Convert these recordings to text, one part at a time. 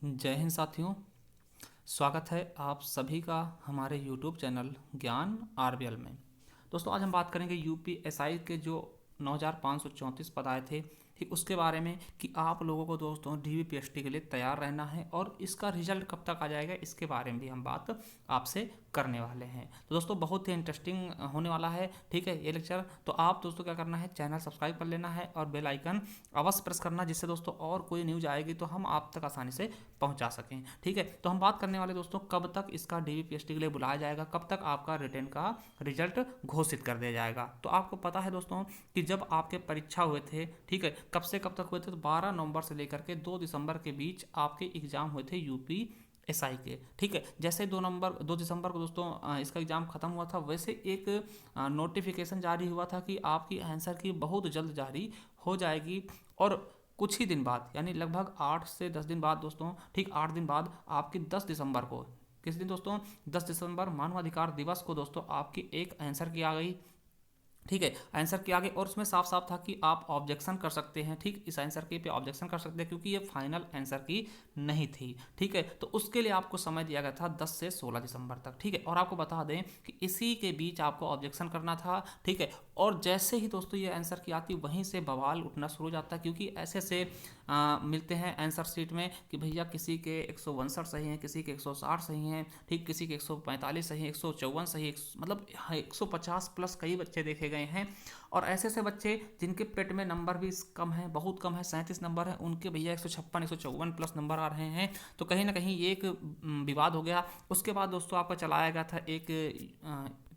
जय हिंद साथियों। स्वागत है आप सभी का हमारे YouTube चैनल ज्ञान आरबीएल में। दोस्तों आज हम बात करेंगे यूपीएसआई के जो 9534 पद आए थे, ठीक उसके बारे में कि आप लोगों को दोस्तों डीवीपीएसटी के लिए तैयार रहना है और इसका रिजल्ट कब तक आ जाएगा इसके बारे में भी हम बात आपसे करने वाले हैं। तो दोस्तों बहुत ही इंटरेस्टिंग होने वाला है, ठीक है ये लेक्चर। तो आप दोस्तों क्या करना है, चैनल सब्सक्राइब कर लेना है और बेल आइकन अवश्य प्रेस करना, जिससे दोस्तों और कोई न्यूज आएगी तो हम आप तक आसानी से पहुंचा सकें। ठीक है, तो हम बात करने वाले दोस्तों कब तक इसका डीवीपीएसटी के लिए बुलाया जाएगा, कब तक आपका रिटर्न का रिजल्ट घोषित कर दिया जाएगा। तो आपको पता है दोस्तों कि जब आपके परीक्षा हुए थे, ठीक है, कब से कब तक हुए थे, तो 12 नवंबर से लेकर के 2 दिसंबर के बीच आपके एग्जाम हुए थे यूपी एसआई के। ठीक है, जैसे 2 दिसंबर को दोस्तों इसका एग्ज़ाम खत्म हुआ था, वैसे एक नोटिफिकेशन जारी हुआ था कि आपकी आंसर की बहुत जल्द जारी हो जाएगी और कुछ ही दिन बाद यानी लगभग 8 से 10 दिन बाद दोस्तों, ठीक 8 दिन बाद आपकी 10 दिसंबर को, किस दिन दोस्तों 10 दिसंबर मानवाधिकार दिवस को दोस्तों आपकी एक आंसर की आ गई। ठीक है, आंसर के आगे और उसमें साफ साफ था कि आप ऑब्जेक्शन कर सकते हैं, ठीक इस आंसर की पे ऑब्जेक्शन कर सकते हैं क्योंकि ये फाइनल आंसर की नहीं थी। ठीक है, तो उसके लिए आपको समय दिया गया था 10 से 16 दिसंबर तक। ठीक है, और आपको बता दें कि इसी के बीच आपको ऑब्जेक्शन करना था। ठीक है, और जैसे ही दोस्तों ये आंसर की आती वहीं से बवाल उठना शुरू हो जाता है क्योंकि ऐसे से मिलते हैं आंसर शीट में कि भैया किसी के 162 सही हैं, किसी के 160 सही हैं, ठीक किसी के 145 सही हैं, 154 सही है, मतलब 150 प्लस कई बच्चे देखे गए हैं। और ऐसे ऐसे बच्चे जिनके पेट में नंबर भी कम है, बहुत कम है, 37 नंबर है, उनके भैया 156 154 प्लस नंबर आ रहे हैं। तो कहीं ना कहीं ये एक विवाद हो गया। उसके बाद दोस्तों आपका चलाया गया था एक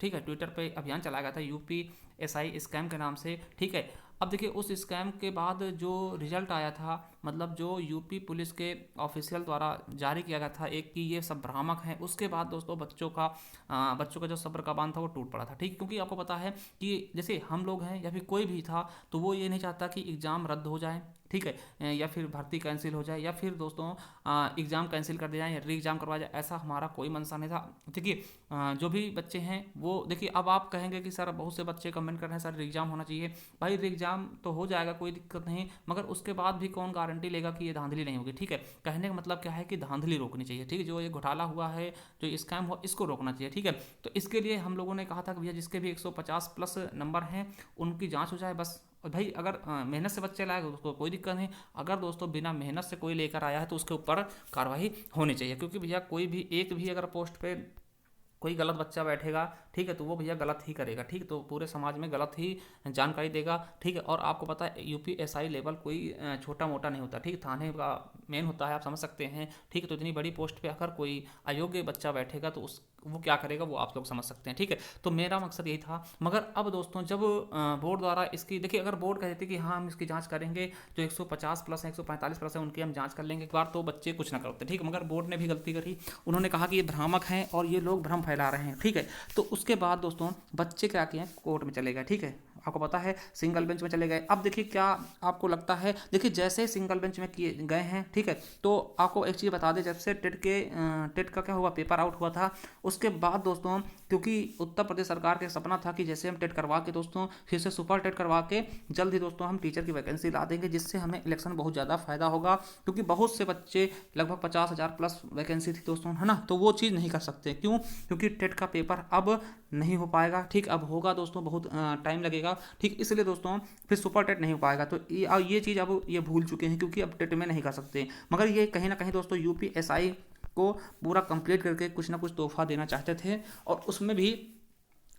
ठीक है ट्विटर पे अभियान चलाया गया था यूपी एसआई स्कैम के नाम से। ठीक है, अब देखिए उस स्कैम के बाद जो रिजल्ट आया था, मतलब जो यूपी पुलिस के ऑफिशियल द्वारा जारी किया गया था एक कि ये सब भ्रामक हैं, उसके बाद दोस्तों बच्चों का जो सब्र का बांध था वो टूट पड़ा था। ठीक, क्योंकि आपको पता है कि जैसे हम लोग हैं या फिर कोई भी था तो वो ये नहीं चाहता कि एग्ज़ाम रद्द हो जाए, ठीक है, या फिर भर्ती कैंसिल हो जाए या फिर दोस्तों एग्ज़ाम कैंसिल कर दिया जाए या री एग्ज़ाम करवाया जाए, ऐसा हमारा कोई मंशा नहीं था। देखिए जो भी बच्चे हैं वो देखिए, अब आप कहेंगे कि सर बहुत से बच्चे कमेंट कर रहे हैं सर री एग्ज़ाम होना चाहिए। भाई री एग्ज़ाम तो हो जाएगा, कोई दिक्कत नहीं, मगर उसके बाद भी कौन गारंटी लेगा कि ये धांधली नहीं होगी। ठीक है, कहने का मतलब क्या है कि धांधली रोकनी चाहिए। ठीक है, जो ये घोटाला हुआ है, जो स्कैम हुआ, इसको रोकना चाहिए। ठीक है, तो इसके लिए हम लोगों ने कहा था कि भैया जिसके भी 150 प्लस नंबर हैं उनकी जाँच हो जाए बस। और भाई अगर मेहनत से बच्चे लाए तो उसको कोई दिक्कत नहीं, अगर दोस्तों बिना मेहनत से कोई लेकर आया है तो उसके ऊपर कार्रवाई होनी चाहिए। क्योंकि भैया कोई भी एक भी अगर पोस्ट पे कोई गलत बच्चा बैठेगा, ठीक है, तो वो भैया गलत ही करेगा। ठीक, तो पूरे समाज में गलत ही जानकारी देगा। ठीक है, और आपको पता है यूपीएसआई लेवल कोई छोटा मोटा नहीं होता। ठीक, थाने का मेन होता है, आप समझ सकते हैं। ठीक है, तो इतनी बड़ी पोस्ट पे अगर कोई अयोग्य बच्चा बैठेगा तो उस वो क्या करेगा वो आप लोग समझ सकते हैं। ठीक है, तो मेरा मकसद यही था। मगर अब दोस्तों जब बोर्ड द्वारा इसकी देखिए, अगर बोर्ड कह देते कि हाँ हम इसकी जांच करेंगे, जो 150 प्लस है 145 प्लस है उनकी हम जांच कर लेंगे एक बार, तो बच्चे कुछ ना करते। ठीक, मगर बोर्ड ने भी गलती करी, उन्होंने कहा कि ये भ्रामक हैं और ये लोग भ्रम फैला रहे हैं। ठीक है, तो उसके बाद दोस्तों बच्चे क्या किए, कोर्ट में चले गए। ठीक है, आपको पता है सिंगल बेंच में चले गए। अब देखिए क्या आपको लगता है, देखिए जैसे सिंगल बेंच में किए गए हैं, ठीक है, तो आपको एक चीज़ बता दें, जब से टेट का क्या हुआ, पेपर आउट हुआ था, उसके बाद दोस्तों क्योंकि उत्तर प्रदेश सरकार का सपना था कि जैसे हम टेट करवा के दोस्तों फिर से सुपर टेट करवा के जल्द ही दोस्तों हम टीचर की वैकेंसी ला देंगे, जिससे हमें इलेक्शन बहुत ज़्यादा फायदा होगा। क्योंकि बहुत से बच्चे, लगभग 50,000 प्लस वैकेंसी थी दोस्तों, है ना, तो वो चीज़ नहीं कर सकते। क्यों? क्योंकि टेट का पेपर अब नहीं हो पाएगा। ठीक, अब होगा दोस्तों, बहुत टाइम लगेगा। ठीक, इसलिए दोस्तों फिर सुपर टेट नहीं हो पाएगा। तो ये चीज़ अब ये भूल चुके हैं क्योंकि अब टेट में नहीं कर सकते। मगर ये कहीं ना कहीं दोस्तों यूपीएसआई को पूरा कंप्लीट करके कुछ ना कुछ तोहफा देना चाहते थे और उसमें भी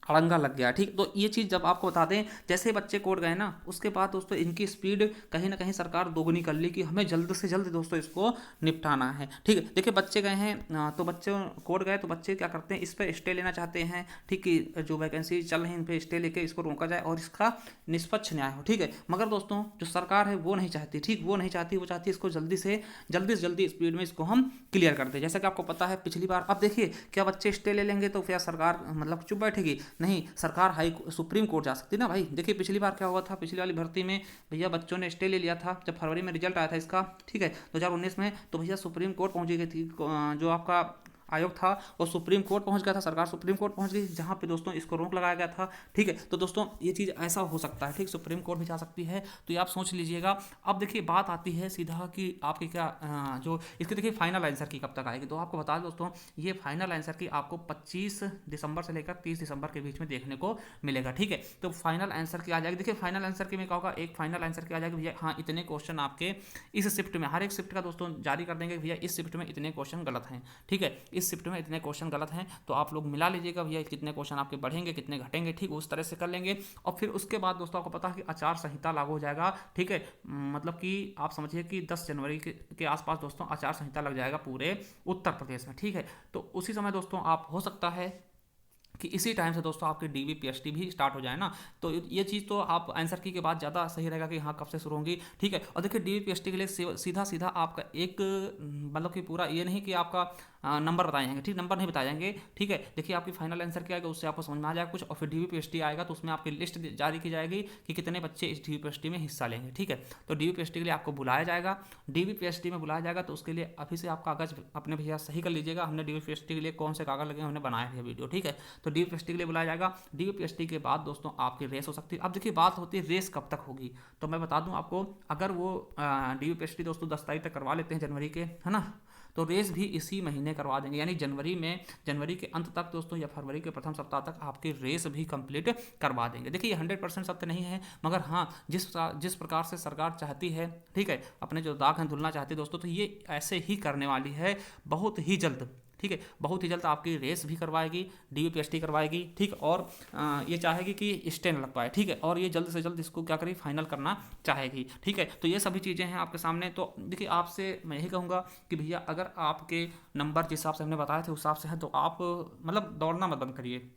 अड़ंगा लग गया। ठीक, तो ये चीज़ जब आपको बता दें, जैसे बच्चे कोर्ट गए ना, उसके बाद दोस्तों इनकी स्पीड कहीं ना कहीं सरकार दोगुनी कर ली कि हमें जल्द से जल्द दोस्तों इसको निपटाना है। ठीक है, देखिए बच्चे गए हैं तो बच्चे कोर्ट गए तो बच्चे क्या करते हैं, इस पर स्टे लेना चाहते हैं। ठीक, कि जो वैकेंसी चल रही है इन पर स्टे लेके इसको रोका जाए और इसका निष्पक्ष न्याय हो। ठीक है, मगर दोस्तों जो सरकार है वो नहीं चाहती। ठीक, वो नहीं चाहती, वो चाहती है इसको जल्दी से जल्दी स्पीड में इसको हम क्लियर कर दें। जैसा कि आपको पता है पिछली बार, अब देखिए क्या बच्चे स्टे ले लेंगे तो क्या सरकार मतलब चुप बैठेगी? नहीं, सरकार सुप्रीम कोर्ट जा सकती ना भाई। देखिए पिछली बार क्या हुआ था, पिछली वाली भर्ती में भैया बच्चों ने स्टे ले लिया था जब फरवरी में रिजल्ट आया था इसका, ठीक है, 2019 में, तो भैया सुप्रीम कोर्ट पहुंची गई थी जो आपका आयोग था वो सुप्रीम कोर्ट पहुंच गया था, सरकार सुप्रीम कोर्ट पहुंच गई, जहां पे दोस्तों इसको रोक लगाया गया था। ठीक है, तो दोस्तों ये चीज़ ऐसा हो सकता है, ठीक, सुप्रीम कोर्ट भी जा सकती है, तो ये आप सोच लीजिएगा। अब देखिए बात आती है सीधा कि आपकी क्या जो इसके देखिए फाइनल आंसर की कब तक आएगी, तो आपको बता दें दोस्तों, ये फाइनल आंसर की आपको 25 दिसंबर से लेकर 30 दिसंबर के बीच में देखने को मिलेगा। ठीक है, तो फाइनल आंसर की आ जाएगी। देखिए फाइनल आंसर की में क्या होगा, एक फाइनल आंसर की आ जाएगी भैया, हाँ इतने क्वेश्चन आपके इस शिफ्ट में, हर एक शिफ्ट का दोस्तों जारी कर देंगे भैया, इस शिफ्ट में इतने क्वेश्चन गलत हैं। ठीक है, इस शिफ्ट में इतने क्वेश्चन गलत हैं, तो आप लोग मिला लीजिएगा भैया, कितने क्वेश्चन आपके बढ़ेंगे कितने घटेंगे, ठीक उस तरह से कर लेंगे। और फिर उसके बाद दोस्तों आपको पता है कि आचार संहिता लागू हो जाएगा। ठीक है, मतलब कि आप समझिए कि 10 जनवरी के आसपास दोस्तों आचार संहिता लग जाएगा पूरे उत्तर प्रदेश में। ठीक है, तो उसी समय दोस्तों आप हो सकता है कि इसी टाइम से दोस्तों आपकी डीवी पीएचडी भी स्टार्ट हो जाए ना, तो ये चीज़ तो आप आंसर की के बाद ज़्यादा सही रहेगा कि हाँ कब से शुरू होंगी। ठीक है, और देखिए डीवी पीएचडी के लिए सीधा सीधा आपका एक मतलब कि पूरा ये नहीं कि आपका नंबर बताए जाएंगे, ठीक, नंबर नहीं बताए जाएंगे। ठीक है, देखिए आपकी फाइनल आंसर क्या आएगा उससे आपको समझ में आ जाएगा कुछ, और फिर डीवी पीएचडी आएगा तो उसमें आपकी लिस्ट जारी की जाएगी कि कितने बच्चे इस डीवी पीएचडी में हिस्सा लेंगे। ठीक है, तो डीवी पीएचडी के लिए आपको बुलाया जाएगा, डीवी पीएचडी में बुलाया जाएगा, तो उसके लिए अभी से आप कागज अपने भैया सही कर लीजिएगा। हमने डीवी पीएचडी के लिए कौन से कागज लगे हमने बनाए थे वीडियो। ठीक है, तो डीवी पीएचडी के लिए बुलाया जाएगा। डीवी पीएचडी के बाद दोस्तों आपकी रेस हो सकती है। अब देखिए बात होती है रेस कब तक होगी, तो मैं बता दूं आपको, अगर वो डीवी पीएचडी दोस्तों 10 तारीख तक करवा लेते हैं जनवरी के, है ना, तो रेस भी इसी महीने करवा देंगे, यानी जनवरी के अंत तक दोस्तों या फरवरी के प्रथम सप्ताह तक आपकी रेस भी कंप्लीट करवा देंगे। देखिए ये 100% सत्य नहीं है, मगर हाँ जिस प्रकार से सरकार चाहती है, ठीक है, अपने जो दाग हैं धुलना चाहती है दोस्तों, तो ये ऐसे ही करने वाली है बहुत ही जल्द। ठीक है, बहुत ही जल्द आपकी रेस भी करवाएगी, डीवी पीएचडी करवाएगी। ठीक, और ये चाहेगी कि स्टे न लग पाए। ठीक है, और ये जल्द से जल्द इसको क्या करेगी, फाइनल करना चाहेगी। ठीक है, तो ये सभी चीज़ें हैं आपके सामने। तो देखिए आपसे मैं यही कहूँगा कि भैया अगर आपके नंबर जिस हिसाब से हमने बताए थे उस हिसाब से है, तो आप मतलब दौड़ना मत बंद करिए।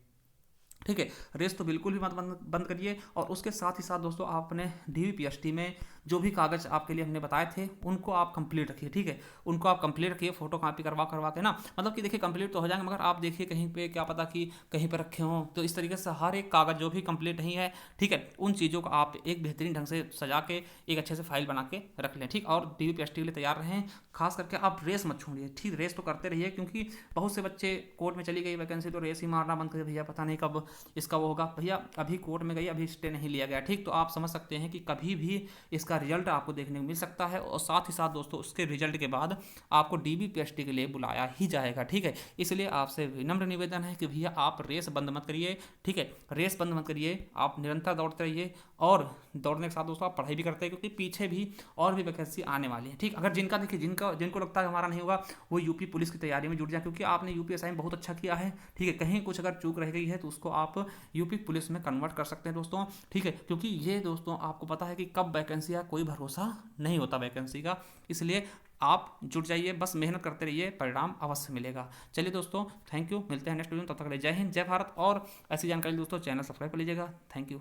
ठीक है, रेस तो बिल्कुल भी मत बंद करिए। और उसके साथ ही साथ दोस्तों आप अपने डीवी पीएचडी में जो भी कागज़ आपके लिए हमने बताए थे उनको आप कंप्लीट रखिए। ठीक है, उनको आप कंप्लीट रखिए, फोटो कॉपी करवा के ना, मतलब कि देखिए कंप्लीट तो हो जाएंगे, मगर आप देखिए कहीं पे क्या पता कि कहीं पर रखे हों, तो इस तरीके से हर एक कागज़ जो भी कंप्लीट नहीं है, ठीक है, उन चीज़ों को आप एक बेहतरीन ढंग से सजा के एक अच्छे से फाइल बना के रख लें। ठीक, और डीवी पीएचडी के लिए तैयार रहें। खास करके आप रेस मत छोड़िए। ठीक, रेस तो करते रहिए, क्योंकि बहुत से बच्चे कोर्ट में चली गई वैकेंसी तो रेस ही मारना बंद कर, भैया पता नहीं कब इसका वो होगा। भैया अभी कोर्ट में गई, अभी स्टे नहीं लिया गया। ठीक, तो आप समझ सकते हैं कि कभी भी इसका रिजल्ट आपको देखने को मिल सकता है, और साथ ही साथ दोस्तों उसके रिजल्ट के बाद आपको डीवी पीएचडी के लिए बुलाया ही जाएगा। ठीक है, इसलिए आपसे विनम्र निवेदन है कि भैया आप रेस बंद मत करिए। ठीक है, रेस बंद मत करिए, आप निरंतर दौड़ते रहिए, और दौड़ने के साथ दोस्तों आप पढ़ाई भी करते हैं, क्योंकि पीछे भी और भी वैकेंसी आने वाली है। ठीक, अगर जिनका देखिए जिनको लगता है हमारा नहीं होगा, वो यूपी पुलिस की तैयारी में जुट जाए, क्योंकि आपने यूपीएसआई में बहुत अच्छा किया है। ठीक है, कहीं कुछ अगर चूक रह गई है तो उसको आप यूपी पुलिस में कन्वर्ट कर सकते हैं दोस्तों। ठीक है, क्योंकि ये दोस्तों आपको पता है कि कब वैकेंसी है कोई भरोसा नहीं होता वैकेंसी का, इसलिए आप जुट जाइए, बस मेहनत करते रहिए, परिणाम अवश्य मिलेगा। चलिए दोस्तों, थैंक यू, मिलते हैं नेक्स्ट वीडियो में, तब तक के लिए जय हिंद जय भारत। और ऐसी जानकारी दोस्तों चैनल सब्सक्राइब कर लीजिएगा। Thank you.